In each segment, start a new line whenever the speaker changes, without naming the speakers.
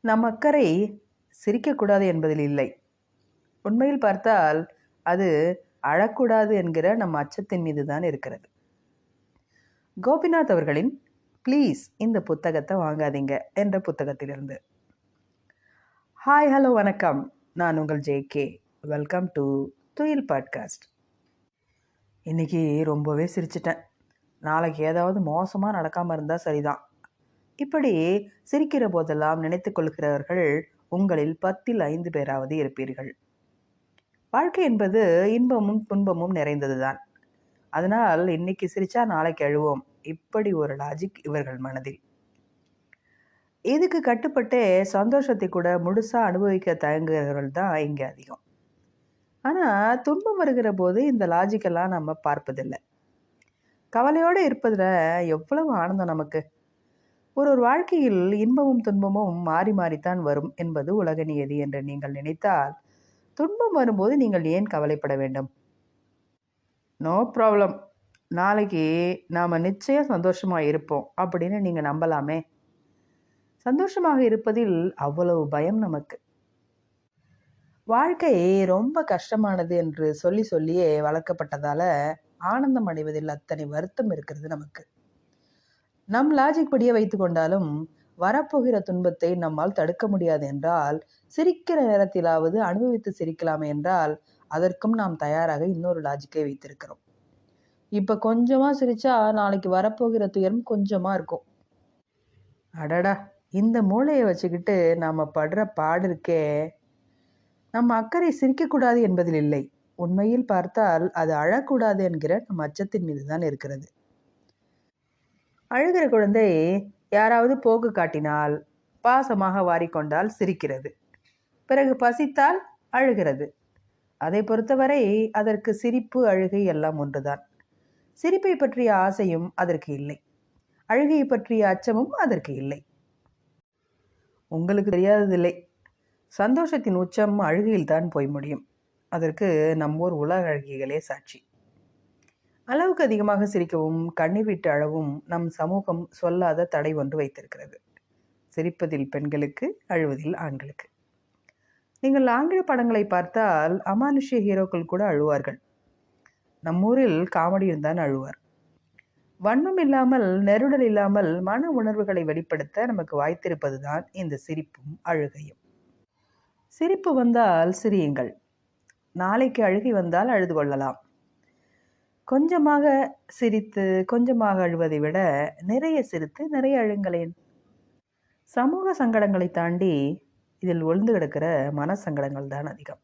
நம் அக்கறை சிரிக்கக்கூடாது என்பதில் இல்லை. உண்மையில் பார்த்தால் அது அழக்கூடாது என்கிற நம் அச்சத்தின் மீது தான் இருக்கிறது. கோபிநாத் அவர்களின் ப்ளீஸ் இந்த புத்தகத்தை வாங்காதீங்க என்ற புத்தகத்திலிருந்து. ஹாய், ஹலோ, வணக்கம். நான் உங்கள் ஜே.கே. வெல்கம் டு துயில் பாட்காஸ்ட். இன்றைக்கி ரொம்பவே சிரிச்சிட்டேன். நாளைக்கு ஏதாவது மோசமாக நடக்காமல் இருந்தால் சரிதான். இப்படி சிரிக்கிற போதெல்லாம் நினைத்து கொள்கிறவர்கள் உங்களில் 10ல் 5 பேராவது இருப்பீர்கள். வாழ்க்கை என்பது இன்பமும் துன்பமும் நிறைந்தது தான். அதனால் இன்னைக்கு சிரிச்சா நாளைக்கு அழுவோம், இப்படி ஒரு லாஜிக் இவர்கள் மனதில். இதுக்கு கட்டுப்பட்டே சந்தோஷத்தை கூட முழுசாக அனுபவிக்க தயங்குகிறவர்கள் தான் இங்கே அதிகம். ஆனால் துன்பம் வருகிற போது இந்த லாஜிக்கெல்லாம் நம்ம பார்ப்பதில்லை. கவலையோடு இருப்பதில் எவ்வளவு ஆனந்தம் நமக்கு. ஒரு வாழ்க்கையில் இன்பமும் துன்பமும் மாறி மாறித்தான் வரும் என்பது உலக நியதி என்று நீங்கள் நினைத்தால், துன்பம் வரும்போது நீங்கள் ஏன் கவலைப்பட வேண்டும்? நோ ப்ராப்ளம், நாளைக்கு நாம் நிச்சயம் சந்தோஷமாக இருப்போம் அப்படின்னு நீங்கள் நம்பலாமே. சந்தோஷமாக இருப்பதில் அவ்வளவு பயம் நமக்கு. வாழ்க்கை ரொம்ப கஷ்டமானது என்று சொல்லி சொல்லியே வளர்க்கப்பட்டதால் ஆனந்தம் அடைவதில் அத்தனை வருத்தம் இருக்கிறது நமக்கு. நம் லாஜிக் படியே வைத்து கொண்டாலும் வரப்போகிற துன்பத்தை நம்மால் தடுக்க முடியாது என்றால், சிரிக்கிற நேரத்திலாவது அனுபவித்து சிரிக்கலாமே என்றால், அதற்கும் நாம் தயாராக இன்னொரு லாஜிக்கை வைத்திருக்கிறோம். இப்போ கொஞ்சமாக சிரிச்சா நாளைக்கு வரப்போகிற துயரம் கொஞ்சமாக இருக்கும். அடடா, இந்த மூளையை வச்சுக்கிட்டு நாம் படுற பாடு இருக்கே. நம்ம அக்கறை சிரிக்கக்கூடாது என்பதில் இல்லை. உண்மையில் பார்த்தால் அது அழக்கூடாது என்கிற நம் அச்சத்தின் மீது தான் இருக்கிறது. அழுகிற குழந்தை யாராவது போக்கு காட்டினால், பாசமாக வாரிக்கொண்டால் சிரிக்கிறது. பிறகு பசித்தால் அழுகிறது. அதை பொறுத்தவரை அதற்கு சிரிப்பு அழுகை எல்லாம் ஒன்றுதான். சிரிப்பை பற்றிய ஆசையும் அதற்கு இல்லை, அழுகையை பற்றிய அச்சமும் அதற்கு இல்லை. உங்களுக்கு தெரியாததில்லை, சந்தோஷத்தின் உச்சம் அழுகையில் தான் போய் முடியும். அதற்கு நம்மூர் உலக அழகிகளே சாட்சி. அளவுக்கு அதிகமாக சிரிக்கவும் கண்ணீர் விட்டு அழவும் நம் சமூகம் சொல்லாத தடை ஒன்று வைத்திருக்கிறது. சிரிப்பதில் பெண்களுக்கு, அழுவதில் ஆண்களுக்கு. நீங்கள் ஆங்கில படங்களை பார்த்தால் அமானுஷ்ய ஹீரோக்கள் கூட அழுவார்கள். நம்மூரில் காமெடியில் தான் அழுவார். வன்மம் இல்லாமல், நெருடல் இல்லாமல் மன உணர்வுகளை வெளிப்படுத்த நமக்கு வாய்த்திருப்பது தான் இந்த சிரிப்பும் அழுகையும். சிரிப்பு வந்தால் சிரியுங்கள், நாளைக்கு அழுகை வந்தால் அழுது கொள்ளலாம். கொஞ்சமாக சிரித்து கொஞ்சமாக அழுவதை விட நிறைய சிரித்து நிறைய அழுங்களேன். சமூக சங்கடங்களை தாண்டி இதில் ஒளிந்து கிடக்கிற மன சங்கடங்கள் தான் அதிகம்.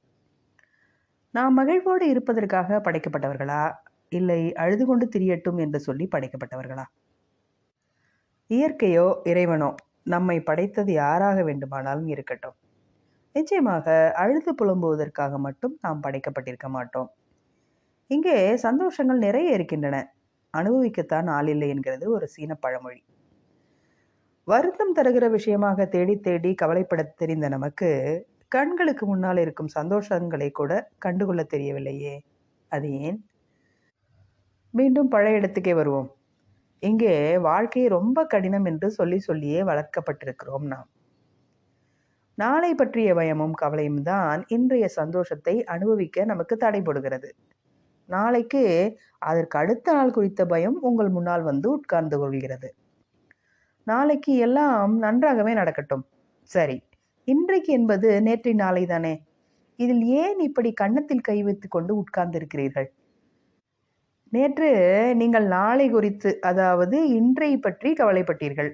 நாம் மகிழ்வோடு இருப்பதற்காக படைக்கப்பட்டவர்களா, இல்லை அழுது கொண்டு திரியட்டும் என்று சொல்லி படைக்கப்பட்டவர்களா? இயற்கையோ இறைவனோ நம்மை படைத்தது யாராக வேண்டுமானாலும் இருக்கட்டும், நிச்சயமாக அழுது புலம்புவதற்காக மட்டும் நாம் படைக்கப்பட்டிருக்க மாட்டோம். இங்கே சந்தோஷங்கள் நிறைய இருக்கின்றன, அனுபவிக்கத்தான் ஆள் இல்லை என்கிறது ஒரு சீன பழமொழி. வருத்தம் தருகிற விஷயமாக தேடி தேடி கவலைப்பட தெரிந்த நமக்கு கண்களுக்கு முன்னால் இருக்கும் சந்தோஷங்களை கூட கண்டுகொள்ள தெரியவில்லையே, அது ஏன்? மீண்டும் பழைய இடத்துக்கே வருவோம். இங்கே வாழ்க்கை ரொம்ப கடினம் என்று சொல்லி சொல்லியே வளர்க்கப்பட்டிருக்கிறோம் நாம். நாளை பற்றிய பயமும் கவலையும் தான் இன்றைய சந்தோஷத்தை அனுபவிக்க நமக்கு தடைபடுகிறது. நாளைக்கு அதற்கு அடுத்த நாள் குறித்த பயம் உங்கள் முன்னால் வந்து உட்கார்ந்து கொள்கிறது. நாளைக்கு எல்லாம் நன்றாகவே நடக்கட்டும். சரி, இன்றைக்கு என்பது நேற்றை நாளை தானே. இதில் ஏன் இப்படி கன்னத்தில் கை வைத்து கொண்டு உட்கார்ந்து இருக்கிறீர்கள்? நேற்று நீங்கள் நாளை குறித்து, அதாவது இன்றை பற்றி கவலைப்பட்டீர்கள்.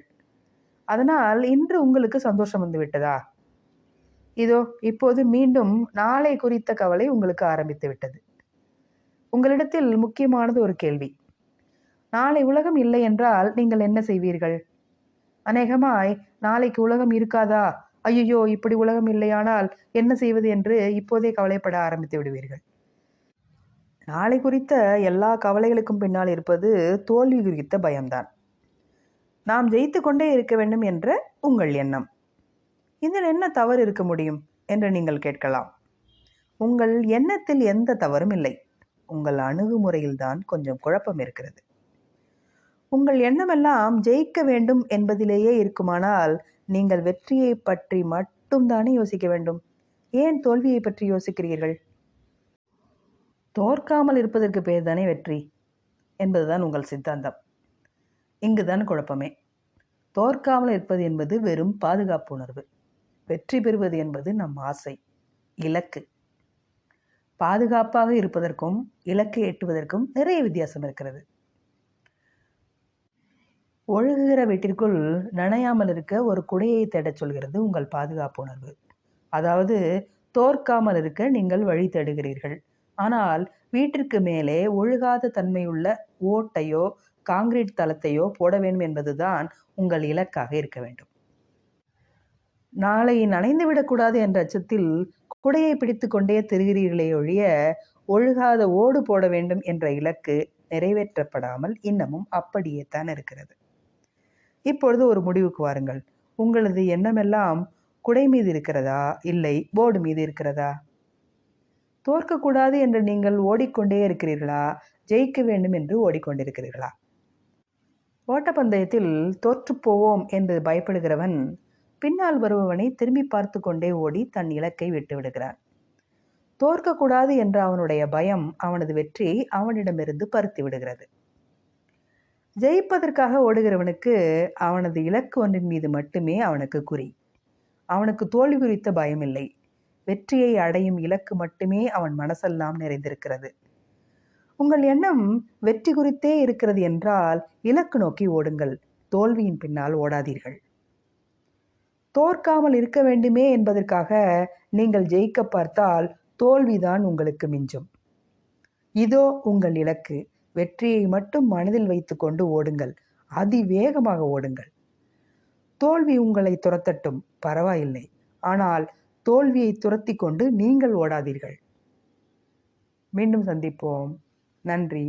அதனால் இன்று உங்களுக்கு சந்தோஷம் வந்து விட்டதா? இதோ இப்போது மீண்டும் நாளை குறித்த கவலை உங்களுக்கு ஆரம்பித்து விட்டது. உங்களிடத்தில் முக்கியமானது ஒரு கேள்வி. நாளை உலகம் இல்லை என்றால் நீங்கள் என்ன செய்வீர்கள்? அநேகமாய் நாளைக்கு உலகம் இருக்காதா, ஐயோ இப்படி உலகம் இல்லையானால் என்ன செய்வது என்று இப்போதே கவலைப்பட ஆரம்பித்து விடுவீர்கள். நாளை குறித்த எல்லா கவலைகளுக்கும் பின்னால் இருப்பது தோல்வி குறித்த பயம்தான். நாம் ஜெயித்து கொண்டே இருக்க வேண்டும் என்ற உங்கள் எண்ணம். இதில் என்ன தவறு இருக்க முடியும் என்று நீங்கள் கேட்கலாம். உங்கள் எண்ணத்தில் எந்த தவறும் இல்லை. உங்கள் அணுகுமுறையில்தான் கொஞ்சம் குழப்பம் இருக்கிறது. உங்கள் எண்ணமெல்லாம் ஜெயிக்க வேண்டும் என்பதிலேயே இருக்குமானால் நீங்கள் வெற்றியை பற்றி மட்டும்தானே யோசிக்க வேண்டும். ஏன் தோல்வியை பற்றி யோசிக்கிறீர்கள்? தோற்காமல் இருப்பதற்கு பேர் தானே வெற்றி என்பதுதான் உங்கள் சித்தாந்தம். இங்குதான் குழப்பமே. தோற்காமல் இருப்பது என்பது வெறும் பாதுகாப்பு உணர்வு. வெற்றி பெறுவது என்பது நம் ஆசை, இலக்கு. பாதுகாப்பாக இருப்பதற்கும் இலக்கை எட்டுவதற்கும் நிறைய வித்தியாசம் இருக்கிறது. ஒழுகுகிற வீட்டிற்குள் நனையாமல் இருக்க ஒரு குடையை தேடச் சொல்கிறது உங்கள் பாதுகாப்பு உணர்வு. அதாவது தோற்காமல் இருக்க நீங்கள் வழி தேடுகிறீர்கள். ஆனால் வீட்டிற்கு மேலே ஒழுகாத தன்மையுள்ள ஓட்டையோ காங்கிரீட் தளத்தையோ போட வேண்டும் என்பதுதான் உங்கள் இலக்காக இருக்க வேண்டும். நாளை நனைந்து விடக்கூடாது என்ற அச்சத்தில் குடையை பிடித்து கொண்டே திரிகிறீர்களே ஒழிய ஒழுகாத ஓடு போட வேண்டும் என்ற இலக்கு நிறைவேற்றப்படாமல் இன்னமும் அப்படியே தான் இருக்கிறது. இப்பொழுது ஒரு முடிவுக்கு வாருங்கள். உங்களது எண்ணமெல்லாம் குடை மீது இருக்கிறதா, இல்லை போர்டு மீது இருக்கிறதா? தோற்கக்கூடாது என்று நீங்கள் ஓடிக்கொண்டே இருக்கிறீர்களா, ஜெயிக்க வேண்டும் என்று ஓடிக்கொண்டிருக்கிறீர்களா? ஓட்டப்பந்தயத்தில் தோற்றுப்போவோம் என்று பயப்படுகிறவன் பின்னால் வருபவனை திரும்பி பார்த்து கொண்டே ஓடி தன் இலக்கை விட்டு விடுகிறான். தோற்கக்கூடாது என்ற அவனுடைய பயம் அவனது வெற்றியை அவனிடமிருந்து பறித்து விடுகிறது. ஜெயிப்பதற்காக ஓடுகிறவனுக்கு அவனது இலக்கு ஒன்றின் மீது மட்டுமே அவனுக்கு குறி. அவனுக்கு தோல்வி குறித்த பயம் இல்லை. வெற்றியை அடையும் இலக்கு மட்டுமே அவன் மனசெல்லாம் நிறைந்திருக்கிறது. உங்கள் எண்ணம் வெற்றி குறித்தே இருக்கிறது என்றால் இலக்கு நோக்கி ஓடுங்கள், தோல்வியின் பின்னால் ஓடாதீர்கள். தோற்காமல் இருக்க வேண்டுமே என்பதற்காக நீங்கள் ஜெயிக்க பார்த்தால் தோல்விதான் உங்களுக்கு மிஞ்சும். இதோ உங்கள் இலக்கு. வெற்றியை மட்டும் மனதில் வைத்துக்கொண்டு ஓடுங்கள், அதிவேகமாக ஓடுங்கள். தோல்வி உங்களை துரத்தட்டும், பரவாயில்லை. ஆனால் தோல்வியை துரத்தி கொண்டு நீங்கள் ஓடாதீர்கள். மீண்டும் சந்திப்போம். நன்றி.